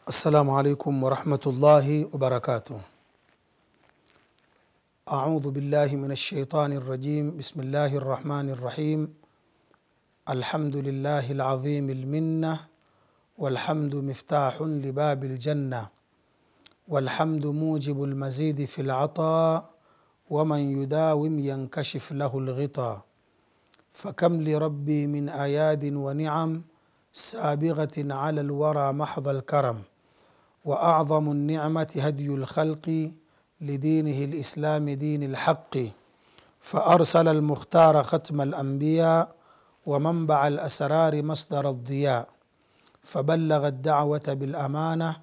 السلام عليكم ورحمة الله وبركاته. أعوذ بالله من الشيطان الرجيم. بسم الله الرحمن الرحيم. الحمد لله العظيم المنة، والحمد مفتاح لباب الجنة، والحمد موجب المزيد في العطاء، ومن يداوم ينكشف له الغطاء. فكم لربي من آياد ونعم سابغة على الورى محض الكرم، وأعظم النعمة هدي الخلق لدينه الإسلام دين الحق. فأرسل المختار ختم الأنبياء، ومنبع الأسرار مصدر الضياء، فبلغ الدعوة بالأمانة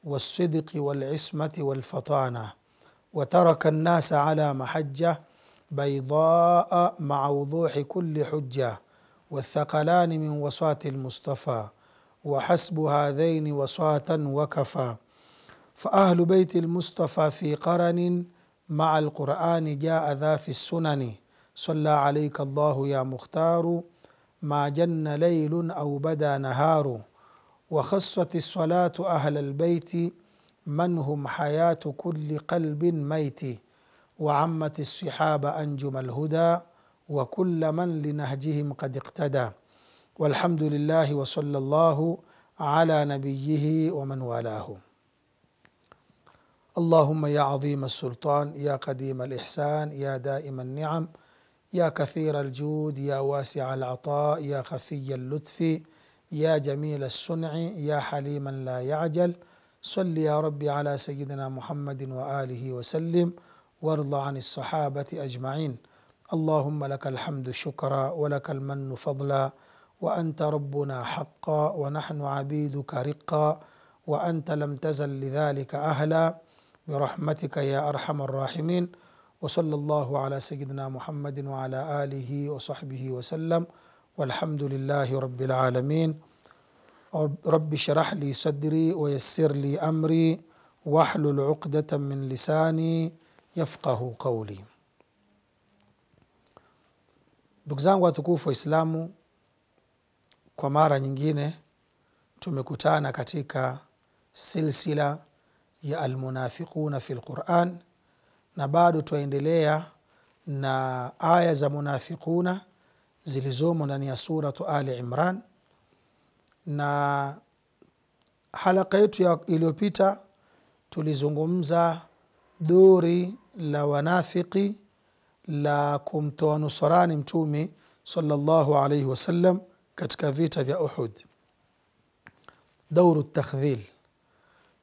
والصدق والعصمة والفطانة، وترك الناس على محجة بيضاء مع وضوح كل حجة، والثقلان من وصاة المصطفى، وحسب هذين وصاة وكفى. فأهل بيت المصطفى في قرن مع القرآن جاء ذا في السنن. صلى عليك الله يا مختار ما جن ليل أو بدا نهار. وخصت الصلاة أهل البيت من هم حياة كل قلب ميت، وعمت الصحاب أنجم الهدى وكل من لنهجهم قد اقتدى. والحمد لله وصلى الله على نبيه ومن والاه. اللهم يا عظيم السلطان، يا قديم الإحسان، يا دائم النعم، يا كثير الجود، يا واسع العطاء، يا خفي اللطف، يا جميل الصنع، يا حليما لا يعجل. صل يا ربي على سيدنا محمد وآله وسلم، وارض عن الصحابة أجمعين. اللهم لك الحمد شكرا، ولك المن فضلا، وأنت ربنا حقا، ونحن عبيدك رقا، وأنت لم تزل لذلك أهلا، برحمتك يا أرحم الراحمين. وصلى الله على سيدنا محمد وعلى آله وصحبه وسلم، والحمد لله رب العالمين. رب اشرح لي صدري ويسر لي أمري واحلل عقدة من لساني yafqahu qawli. Ndugu zangu watukufu Waislamu, kwa mara nyingine tumekutana katika silsila ya almunafiquna fil Quran, na bado tuendelea na aya za munafiquna zilizomo ndani ya suratu Ali Imran. Na halaka yetu iliyopita tulizungumza duri la wanafiki la kumtoa nusurani mtume sallallahu alayhi wasallam katika vita vya Uhud, dauru takhdhil,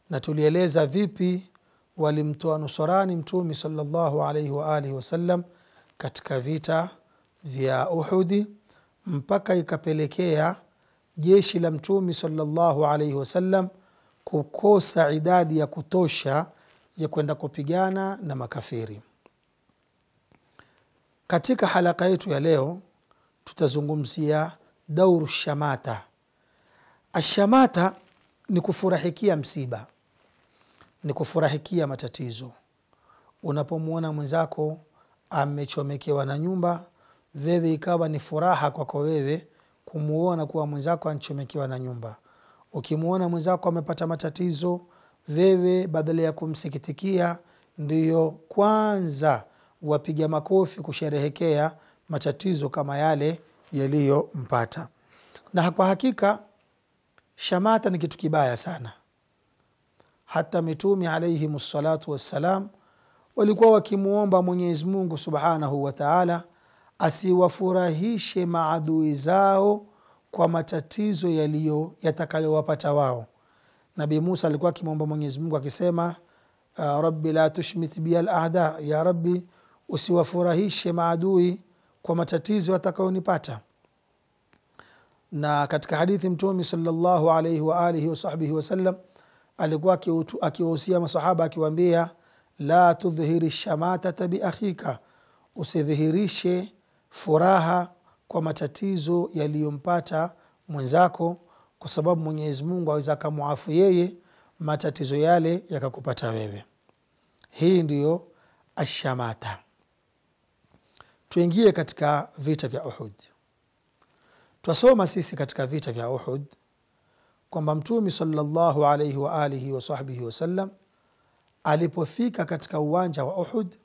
na tulieleza vipi walimtoa nusurani mtume sallallahu alayhi wa alihi wasallam katika vita vya Uhud, mpaka ikapelekea jeshi la mtume sallallahu alayhi wasallam kukosa idadi ya kutosha ya kwenda kupigana na makafiri. Katika halaka yetu ya leo tutazungumzia dauru shamata. Ashamata ni kufurahikia msiba, ni kufurahikia matatizo. Unapomuona mwenzako amechomekewa na nyumba, wewe ikawa ni furaha kwako wewe kumuona kuwa mwenzako anachomekewa na nyumba. Ukimuona mwenzako amepata matatizo, wewe badala ya kumsikitikia ndiyo kwanza wapiga makofi kusherehekea matatizo kama yale yaliyompata. Na kwa hakika shamata ni kitu kibaya sana. Hata mitume alayhimus salatu wassalam walikuwa wakimuomba Mwenyezi Mungu Subhanahu wa Ta'ala asiwafurahishe maadui zao kwa matatizo yatakayowapata wao. Nabii Musa alikuwa akimwomba Mwenyezi Mungu akisema, Rabbi la tushmit bi al-a'da, ya Rabbi usiwafurahishe maadui kwa matatizo yatakayonipata. Na katika hadithi mtume sallallahu alayhi wa alihi wa sahbihi wasallam alikuwa akiwahusia masahaba akiwaambia, la tudhhiri shamatata bi akhika, usidhihirishe furaha kwa matatizo yaliyompata mwenzako, kwa sababu Mwenyezi Mungu aweza kumuafu yeye matatizo yale yakakupata wewe. Hii ndiyo ashamata. Tuingie katika vita vya Uhud. Twasoma sisi katika vita vya Uhud kwamba Mtume sallallahu alayhi wa alihi wa sahbihi wasallam alipofika katika uwanja wa Uhud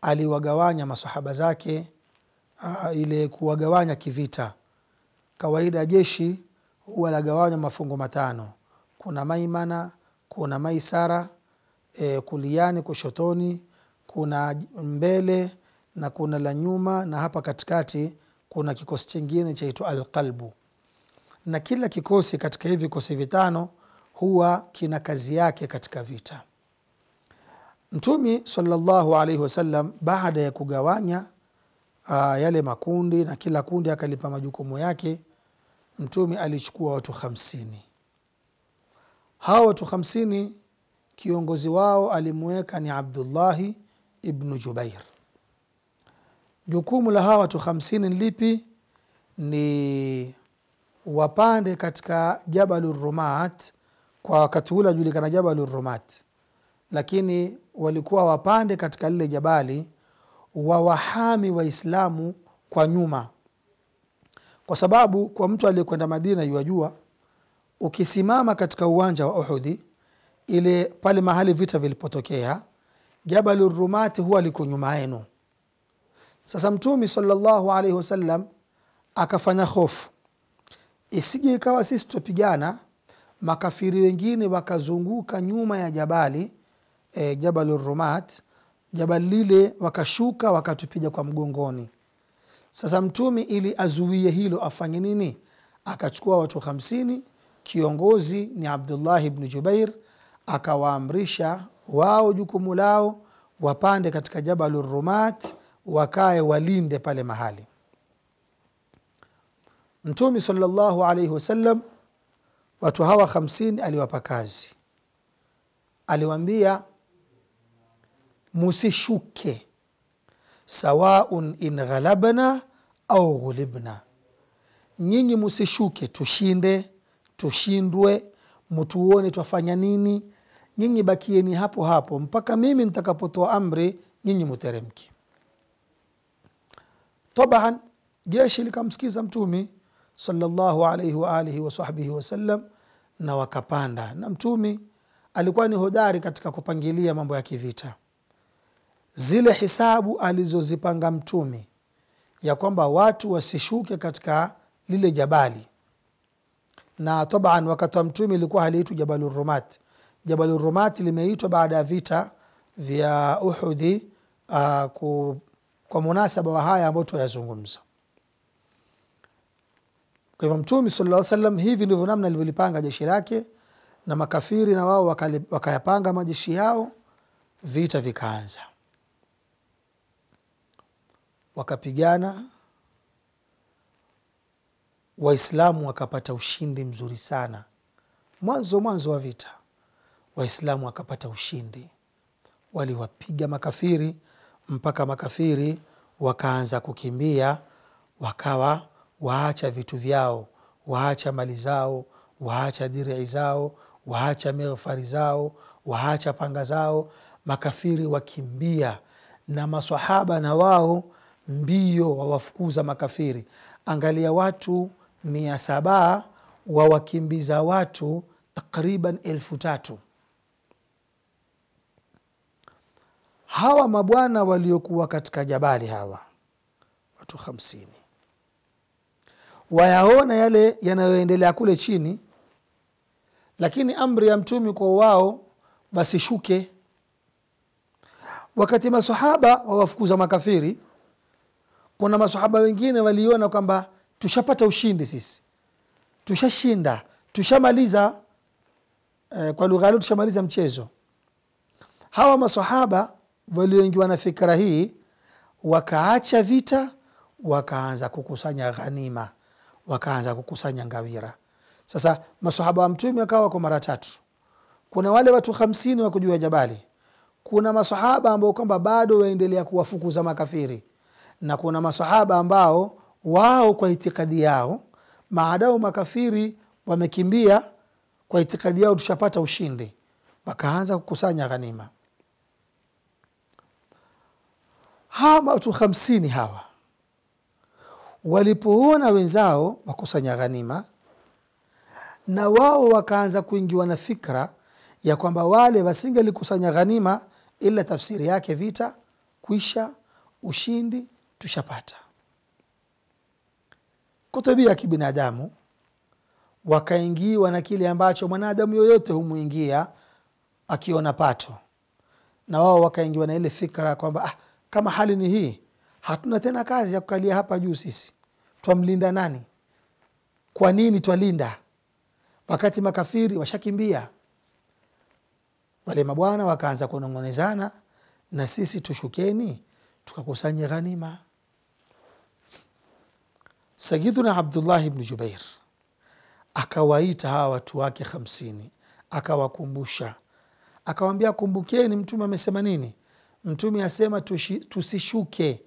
aliwagawanya masahaba zake, ile kuwagawanya kivita. Kawaida jeshi huwa lagawanya mafungo matano: kuna maimana, kuna maisara, kuliani kushotoni, kuna mbele na kuna la nyuma, na hapa katikati kuna kikosi kingine chaitwa alqalbu. Na kila kikosi katika hivi vikosi vitano huwa kina kazi yake katika vita. Mtume sallallahu alaihi wasallam baada ya kugawanya yale makundi na kila kundi akalipa majukumu yake, Mtume alichukua watu 50. Hao watu 50 kiongozi wao alimweka ni Abdullah ibn Jubair. Jukumu la hawa watu 50 lipi? Ni wapande katika Jabalur Rumat. Kwa wakati ule julikana Jabalur Rumat, lakini walikuwa wapande katika lile jabali wawahami Waislamu kwa nyuma, kwa sababu kwa mtu aliyekwenda Madina yajua ukisimama katika uwanja wa Uhud, ile pale mahali vita vilipotokea, Jabalur Rumat huwa liko nyuma yenu. Sasa Mtume sallallahu alaihi wasallam akafanya hofu isije ikawa sisi tupigana, makafiri wengine wakazunguka nyuma ya jabali Jabalur Rumat, jabali lile wakashuka wakatupiga kwa mgongoni. Sasa Mtume ili azuie hilo afanye nini? Akachukua watu 50, kiongozi ni Abdullah ibn Jubair, akawaamrisha wao jukumu lao wapande katika Jabalur Rumat, wakae walinde pale mahali. Mtume sallallahu alaihi wasallam watu hawa 50 aliwapa kazi. Aliwaambia musishuke, sawaun in ghalabna au ghulibna. Nyinyi musishuke, tushinde tushindwe, mtuone twafanya nini, nyinyi bakieni hapo hapo mpaka mimi nitakapotoa amri, nyinyi muteremki. Taban jeshi likamsikiza Mtume sallallahu alayhi wa alihi wa sahbihi wasallam na wakapanda. Na Mtume alikuwa ni hodari katika kupangilia mambo ya kivita. Zile hisabu alizozipanga Mtume ya kwamba watu wasishuke katika lile jabali, na taban wakati wa Mtume ilikuwa haliitwa Jabalur Rumat. Jabalur Rumat limeitwa baada ya vita vya Uhud kwa munasaba wa haya ambayo tunayazungumza. Kwa hivyo Mtume sallallahu alaihi wasallam hivi ndivyo namna alivyolipanga jeshi lake, na makafiri na wao wakayapanga majeshi yao. Vita vikaanza, wakapigana, Waislamu wakapata ushindi mzuri sana. Mwanzo wa vita Waislamu wakapata ushindi, waliwapiga makafiri mpaka makafiri wakaanza kukimbia, wakawa waacha vitu vyao, waacha mali zao, waacha dir'i zao, waacha mighfari zao, waacha panga zao. Makafiri wakimbia na maswahaba na wao mbio wawafukuza makafiri. Angalia, watu 700 wawakimbiza watu takriban 3,000. Hawa mabwana waliokuwa katika jabali, hawa watu 50 wayaona yale yanayoendelea kule chini, lakini amri ya Mtume kwa wao basishuke. Wakati maswahaba wawafukuza makafiri, kuna maswahaba wengine waliona kwamba tushapata ushindi, sisi tushashinda, tushamaliza, kwa lugha leo tushamaliza mchezo. Hawa maswahaba walioingiwa na fikra hii wakaacha vita, wakaanza kukusanya ghanima, wakaanza kukusanya ngawira. Sasa maswahaba wa Mtume wakawa kwa mara 3. Kuna wale watu 50 wako juu ya jabali, kuna maswahaba ambao kwamba bado waendelea kuwafukuza makafiri, na kuna maswahaba ambao wao kwa itikadi yao maadao makafiri wamekimbia, kwa itikadi yao tushapata ushindi, wakaanza kukusanya ghanima. Hawa watu 50 hawa walipoona wenzao wakusanya ghanima na wao wakaanza kuingiwa na fikra ya kwamba wale wasingelikusanya ghanima ila tafsiri yake vita kuisha, ushindi tushapata. Kwa tabia ya kibinadamu wakaingiwa na kile ambacho mwanadamu yoyote humuingia akiona pato, na wao wakaingiwa na ile fikra kwamba kama hali ni hii, hatuna tena kazi ya kukalia hapa juu, sisi twamlinda nani? Kwa nini twalinda wakati makafiri washakimbia? Wale mabwana wakaanza kunongonezana, na sisi tushukeni tukakusanya ghanima. Sayyiduna Abdullah ibn Jubair akawaita hawa watu wake 50, akawakumbusha, akawaambia, kumbukeni mtume amesema nini? Mtume asema tusishuke,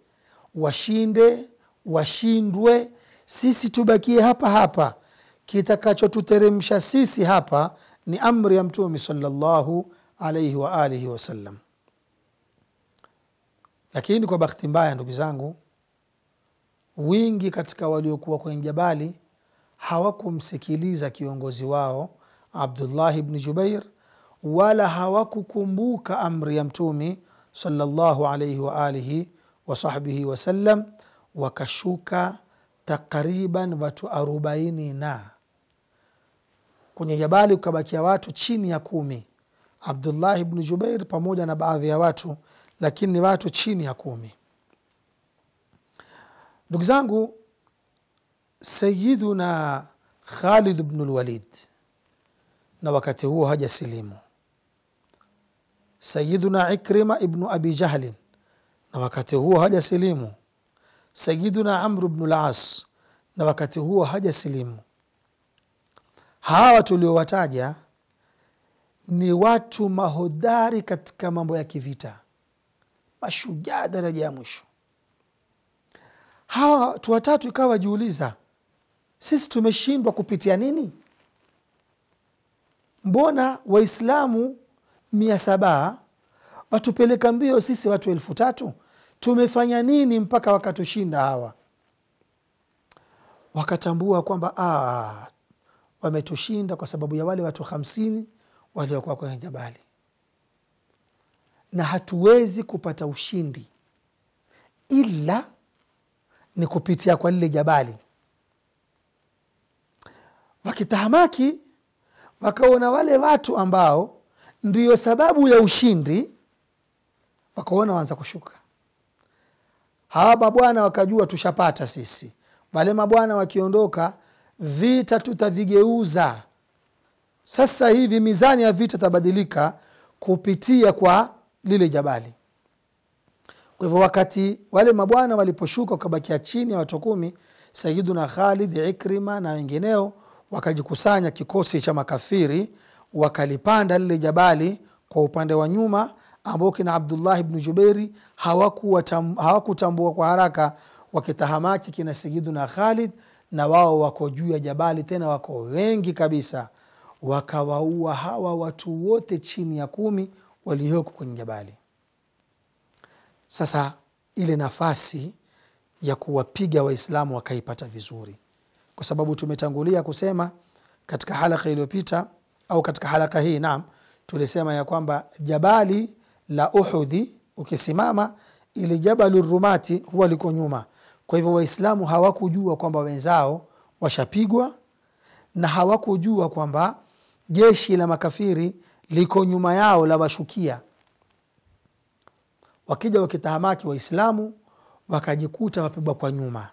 washinde washindwe, sisi tubakie hapa hapa. Kitakachotuteremsha sisi hapa ni amri ya mtume sallallahu alayhi wa alihi wasallam. Lakini kwa bahati mbaya, ndugu zangu, wingi katika waliokuwa kwenye jabali hawakumsikiliza kiongozi wao Abdullah ibn Jubair, wala hawakukumbuka amri ya mtume sallallahu alayhi wa alihi wa sahbihi wasallam. Wakashuka takriban watu 40, na kwenye jabali ukabakia watu chini ya 10. Abdullah ibn Jubair pamoja na baadhi ya watu, lakini ni watu chini ya 10. Ndugu zangu, Sayyiduna Khalid ibn al-Walid na wakati huo haja silimu. Sayyiduna Ikrima ibn Abi Jahl na wakati huo haja silimu. Sayyiduna Amr ibn al-As na wakati huo haja silimu. Hawa tuliowataja ni watu mahodari katika mambo ya kivita, mashujaa daraja ya mwisho. Hawa watu watatu ikawa jiuliza, sisi tumeshindwa kupitia nini? Mbona Waislamu 700 watupeleka mbio sisi watu 3000? Tumefanya nini mpaka wakatushinda hawa? Wakatambua kwamba wametushinda kwa sababu ya wale watu 50 waliokuwa kwenye jabali, na hatuwezi kupata ushindi ila ni kupitia kwa lile jabali. Wakitahamaki, wakaona wale watu ambao ndiyo sababu ya ushindi, wakaona waanza kushuka. Hawa mabwana wakajua tushapata sisi. Wale mabwana wakiondoka, vita tutavigeuza. Sasa hivi mizani ya vita tabadilika kupitia kwa lile jabali. Kwa hivyo wakati wale mabwana waliposhuka wakabakia chini ya watu 10, Sayyiduna Khalid, Ikrima na wengineo wakajikusanya kikosi cha makafiri, wakalipanda lile jabali kwa upande wa nyuma, ambao kina Abdullah ibn Jubairi hawakutambua kwa haraka. Wakitahamaki kina Sayyiduna Khalid, na wao wako juu ya jabali, tena wako wengi kabisa, wakawaua hawa watu wote chini ya 10 walioko kwenye jabali. Sasa ile nafasi ya kuwapiga Waislamu wakaipata vizuri, kwa sababu tumetangulia kusema katika halaka iliyopita au katika halaka hii, tulisema ya kwamba jabali la Uhudi ukisimama, ile Jabalu Rumati huwa liko nyuma. Kwa hivyo Waislamu hawakujua kwamba wenzao washapigwa, na hawakujua kwamba jeshi la makafiri liko nyuma yao la washukia. Wakija wakitahamaki Waislamu wakajikuta wapigwa kwa nyuma.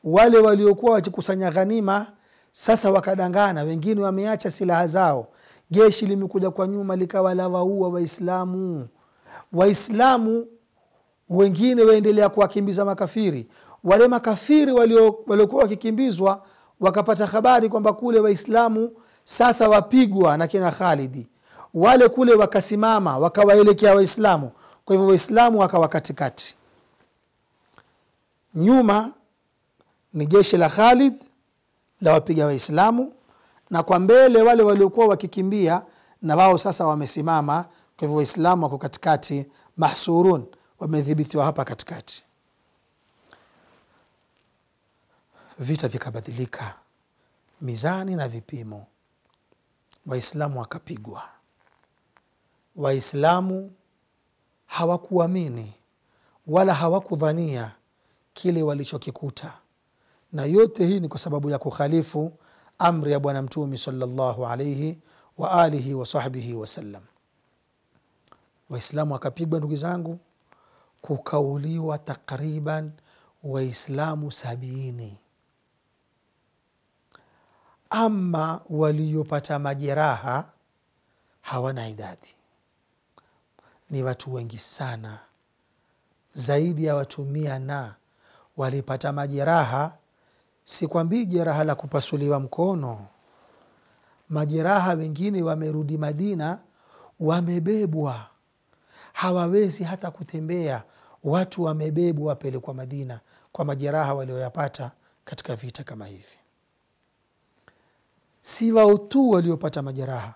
Wale waliokuwa wakikusanya ghanima sasa wakadangana, wengine wameacha silaha zao, jeshi limekuja kwa nyuma likawa la waua Waislamu. Waislamu wengine waendelea kuwakimbiza makafiri. Wale makafiri waliokuwa wakikimbizwa wakapata habari kwamba kule Waislamu sasa wapigwa na kina Khalidi. Wale kule wakasimama wakawaelekea Waislamu. Kwa hivyo Waislamu wakawa katikati. Nyuma ni jeshi la Khalid la wapiga Waislamu, na kwa mbele wale waliokuwa wakikimbia na wao sasa wamesimama. Kwa hivyo Waislamu wako katikati, mahsurun, wamedhibitiwa hapa katikati. Vita vikabadilika, mizani na vipimo. Waislamu wakapigwa. Waislamu hawakuamini wala hawakudhania kile walichokikuta, na yote hii ni kwa sababu ya kukhalifu amri ya bwana mtume sallallahu alayhi wa alihi wa sahbihi wasallam. Waislamu wakapigwa ndugu zangu, kukauliwa takriban Waislamu 70. Ama waliopata majeraha hawana idadi, ni watu wengi sana, zaidi ya watu 100 na walipata majeraha. Sikwambii jeraha la kupasuliwa mkono, majeraha wengine wamerudi Madina wamebebwa, hawawezi hata kutembea, watu wamebebwa wapelekwa Madina kwa majeraha walioyapata katika vita kama hivi. Si wao tu waliopata majeraha,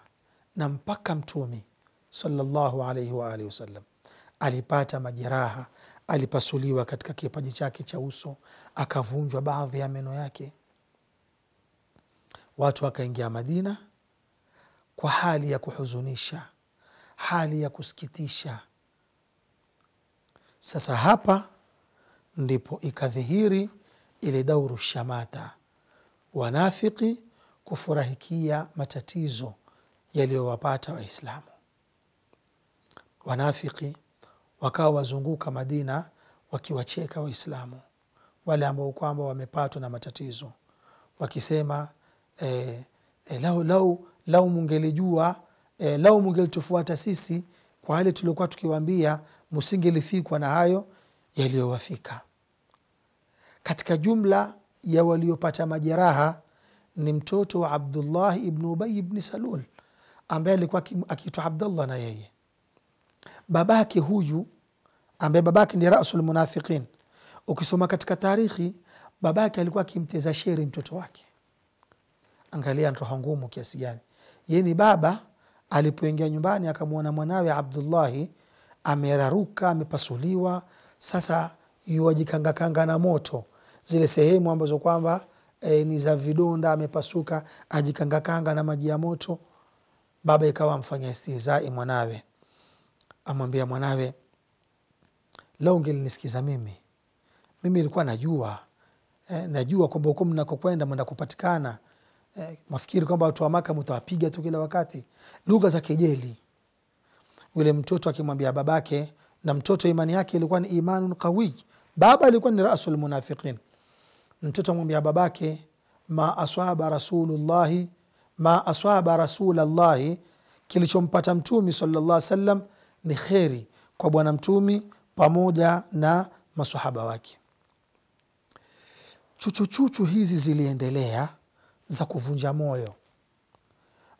na mpaka mtume sallallahu alayhi wa alihi wasallam alipata majeraha, alipasuliwa katika kipaji chake cha uso, akavunjwa baadhi ya meno yake. Watu wakaingia Madina kwa hali ya kuhuzunisha, hali ya kusikitisha. Sasa hapa ndipo ikadhihiri ile dauru shamata, wanafiki kufurahikia matatizo yaliyowapata Waislamu. Wanafiki wakawa wazunguka Madina wakiwacheka Waislamu wale ambao wamepatwa na matatizo, wakisema lau mungelijua, lau mungelitufuata sisi kwa hali tulikuwa tukiwaambia, musingelifikwa na hayo yaliyowafika. Katika jumla ya waliopata majeraha ni mtoto wa Abdullah ibn Ubay ibn Salul ambaye alikuwa akiitwa Abdullah, na yeye babake huyu ambaye babake ni rasul munafiqin. Ukisoma katika tarikhi, babake alikuwa akimteza sheri mtoto wake. Angalia roho ngumu kiasi gani. Yeye ni baba, alipoingia nyumbani akamwona mwanawe Abdullah ameraruka, amepasuliwa, sasa yuwajikanga na moto, zile sehemu ambazo kwamba ni za vidonda, amepasuka, ajikanga na maji ya moto. Baba ikawa amfanya istihzai mwanawe, amwambia mwanawe, lau ungelinisikiza mimi nilikuwa najua kwamba huko mnakokwenda mwenda kupatikana, mafikiri kwamba watu wa Maka mtawapiga tu kila wakati, lugha za kejeli. Yule mtoto akimwambia babake, na mtoto imani yake ilikuwa ni imanun qawi, baba alikuwa ni rasul munafiqin. Mtoto amwambia babake, ma aswaba rasulallahi, kilichompata mtume sallallahu alaihi wasallam ni kheri kwa bwana mtume pamoja na maswahaba wake. Chuchu hizi ziliendelea za kuvunja moyo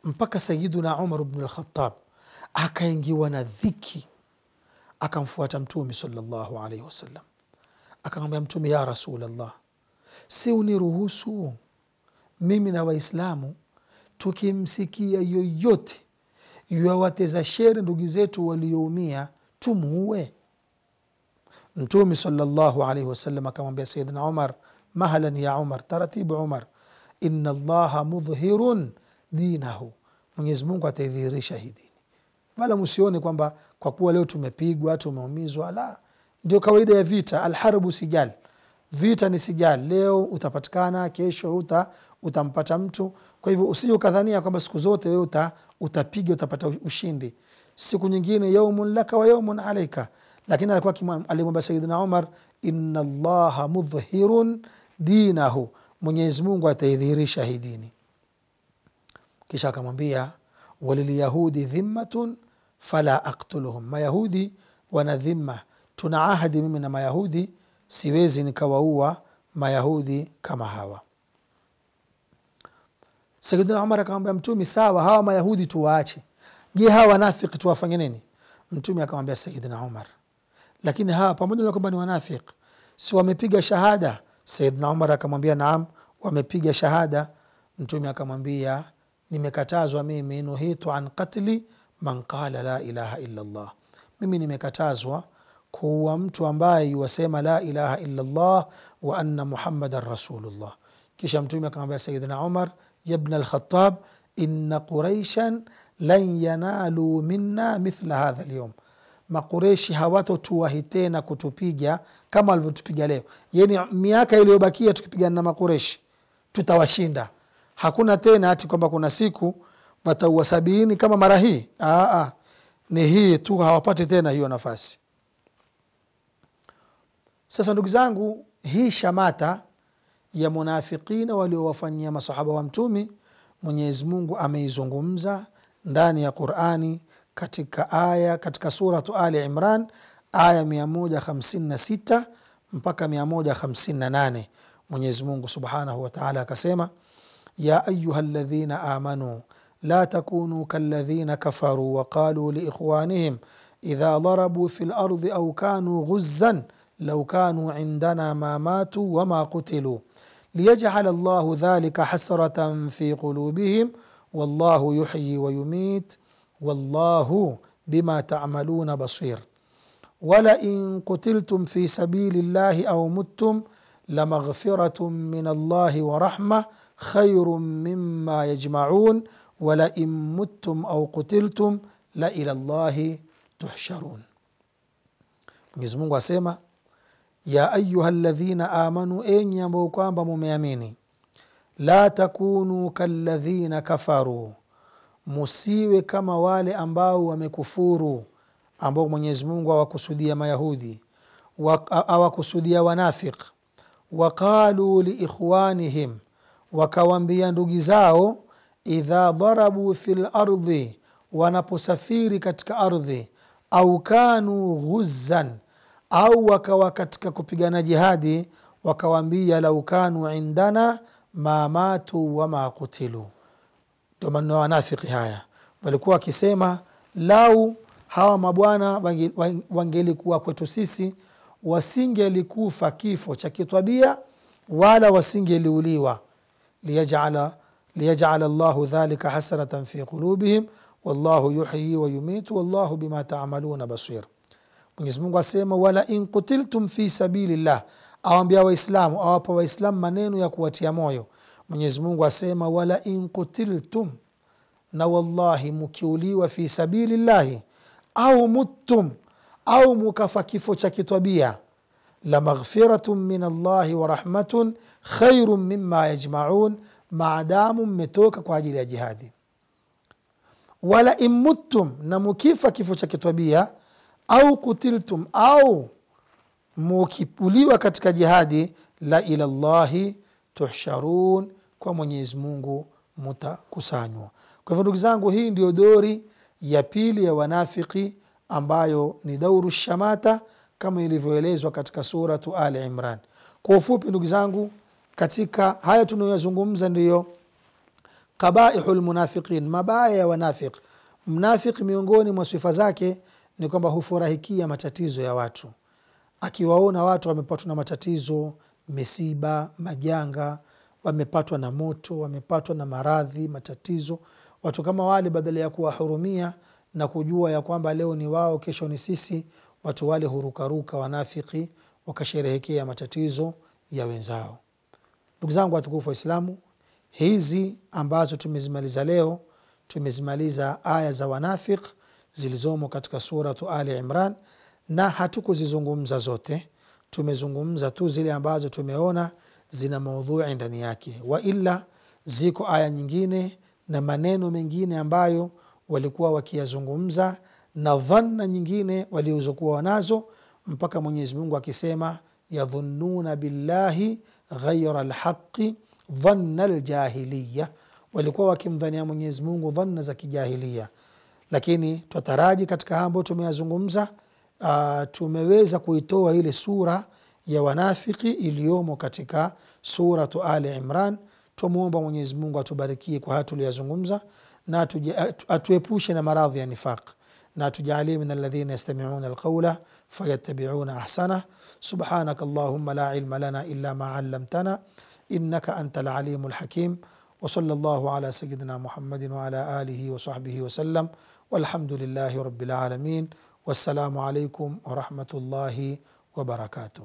mpaka Sayyiduna Umar ibn al-Khattab akaingiwa na dhiki, akamfuata mtume sallallahu alaihi wasallam, akamwambia mtume, ya Rasulullah, si uniruhusu mimi na Waislamu tukimsikia yoyote yuwateza sheri ndugu zetu walioumia tumuue? Mtume sallallahu alaihi wasallam akamwambia Sayyidina Umar, mahalan ya Umar, taratibu Umar, inna Allaha mudhhirun dinahu, Mwenyezi Mungu ataidhihirisha hii dini. Wala msione kwamba kwa kuwa leo tumepigwa, tumeumizwa, la, ndio kawaida ya vita. Alharbu sijal, vita ni sijal, leo utapatikana, kesho utampata mtu. Kwa hivyo usije ukadhania kwamba siku zote wewe utapiga utapata ushindi. Siku nyingine yaumun laka wa yaumun alayka. Lakini alimwambia Sayyidina Umar, inna Allaha mudhhirun dinahu, Mwenyezi Mungu ataidhihirisha hii dini. Kisha akamwambia, waliliyahudi dhimmatun fala aqtuluhum, mayahudi wana dhimma, tuna ahadi mimi na mayahudi, siwezi nikawaua mayahudi kama hawa. Sayyidina Umar akamwambia mtume, sawa, hawa mayahudi tuwaache, je hawa wanafiki tuwafanye nini? Mtume akamwambia Sayyidina Umar, lakini hawa pamoja na kwamba ni wanafiki, si wamepiga shahada? Sayyidina Umar akamwambia naam, wamepiga shahada. Mtume akamwambia, nimekatazwa mimi, nuhitu an qatli man qala la ilaha illa Allah, mimi nimekatazwa kuwa mtu ambaye yuwasema la ilaha illa Allah wa anna Muhammadan rasulullah. Kisha mtume akamwambia Sayyidina Umar, ya ibn al-Khattab, inna quraishan lan yanalu minna mithla hadha al-yawm, maqureshi hawatotuwahi tena kutupiga kama walivyotupiga leo. Yani miaka iliyobakia tukipigana na maqureshi tutawashinda. Hakuna tena ati kwamba kuna siku wataua 70 kama mara hii. Ni hii tu, hawapati tena hiyo nafasi. Sasa ndugu zangu, hii shamata ya munafiqina waliowafanyia masahaba wa mtumi, Mwenyezi Mungu ameizungumza ndani ya Qur'ani katika suratu Ali Imran aya 156 mpaka 158. Mwenyezi Mungu Subhanahu wa Ta'ala akasema, ya ayyuhalladhina amanu la takunu kalladhina kafaru wa qalu liikhwanihim idha darabu fil ardi aw kanu ghuzzan law kanu indana ma matu wa ma qutilu liyaj'ala Allahu dhalika hasratan fi qulubihim wallahu yuhyi wa yumit wallahu bima ta'maluna basir wala in qutiltum fi sabilillahi aw muttum lamaghfiratun min Allahi wa rahmah khayrun mimma yajma'un wala in muttum aw qutiltum la ila Allahi tuhsharun. Mwenyezi Mungu asema, ya ayyuhalladhina amanu, enyi ambao kwamba mumeamini, la takunu kalladhina kafaru, musiwe kama wale ambao wamekufuru, ambao Mwenyezi Mungu hawakusudia Mayahudi, hawakusudia wanafiq, waqalu liikhwanihim, wakawambia ndugu zao, idha darabu fil ardi, wanaposafiri katika ardhi, au kanu ghuzzan, au wakawa katika kupigana jihadi, wakawambia lau kanu indana ma matu wa ma qutilu. Ndio maneno wanafiki haya, walikuwa wakisema lau hawa mabwana wangelikuwa kwetu sisi wasingelikufa kifo cha kitwabia wala wasingeliuliwa, liyaj'ala Allahu dhalika hasratan fi qulubihim wallahu yuhyi wa yumitu wallahu bima ta'maluna basir. Mwenyezi Mungu asema, wala in qutiltum fi sabilillah, awambia waislamu, awapa waislamu maneno ya kuwatia moyo. Mwenyezi Mungu asema, wala in qutiltum, na wallahi mukiuliwa fi sabilillahi, au muttum, au mukafa kifo cha kitwabia, la maghfiratun min Allahi wa rahmatun khayrun mimma yajma'un, maadamu mmetoka kwa ajili ya jihadi. Wala in muttum, na mukifa kifo cha kitwabia, au kutiltum, au mukipuliwa katika jihadi, la ila Allahi tuhsharun, kwa Mwenyezi Mungu mutakusanywa. Kwa hivyo ndugu zangu, hii ndio dori ya pili ya wanafiki, ambayo ni dauru shamata kama ilivyoelezwa katika suratu Ali Imran. Kwa ufupi ndugu zangu, katika haya tunayozungumza ndiyo qabaihul munafiqin, mabaya ya wanafiki. Mnafiki miongoni mwa sifa zake ni kwamba hufurahikia matatizo ya watu. Akiwaona watu wamepatwa na matatizo, misiba, majanga, wamepatwa na moto, wamepatwa na maradhi, matatizo, watu kama wale, badala ya kuwahurumia na kujua ya kwamba leo ni wao kesho ni sisi, watu wale hurukaruka wanafiki, wakasherehekea matatizo ya wenzao. Ndugu zangu watukufu wa Islamu, hizi ambazo tumezimaliza leo, tumezimaliza aya za wanafiki zilizomo katika suratu Ali Imran, na hatukuzizungumza zote, tumezungumza tu zile ambazo tumeona zina maudhui ndani yake. Wa illa ziko aya nyingine na maneno mengine ambayo walikuwa wakiyazungumza, na dhanna nyingine waliozokuwa wanazo, mpaka Mwenyezi Mungu akisema, yadhunnuna billahi ghayra alhaqi dhanna aljahiliya, walikuwa wakimdhania Mwenyezi Mungu dhanna za kijahiliya. Lakini tutaraji katika ambayo tumeyazungumza, tumeweza kuitoa ile sura ya wanafiki iliyomo katika suratu Ali Imran. Tumuomba Mwenyezi Mungu atubarikie kwa hatu tuliyozungumza, na atuepushe na maradhi ya nifaq, na tujalie min alladhina yastami'una alqawla fayattabi'una ahsana. Subhanakallahumma la ilma lana illa ma 'allamtana innaka antal alimul hakim. Wa sallallahu ala sayyidina Muhammadin wa ala alihi wa sahbihi wa sallam, walhamdulillahi rabbil alamin. Wassalamu alaykum wa rahmatullahi wa barakatuh.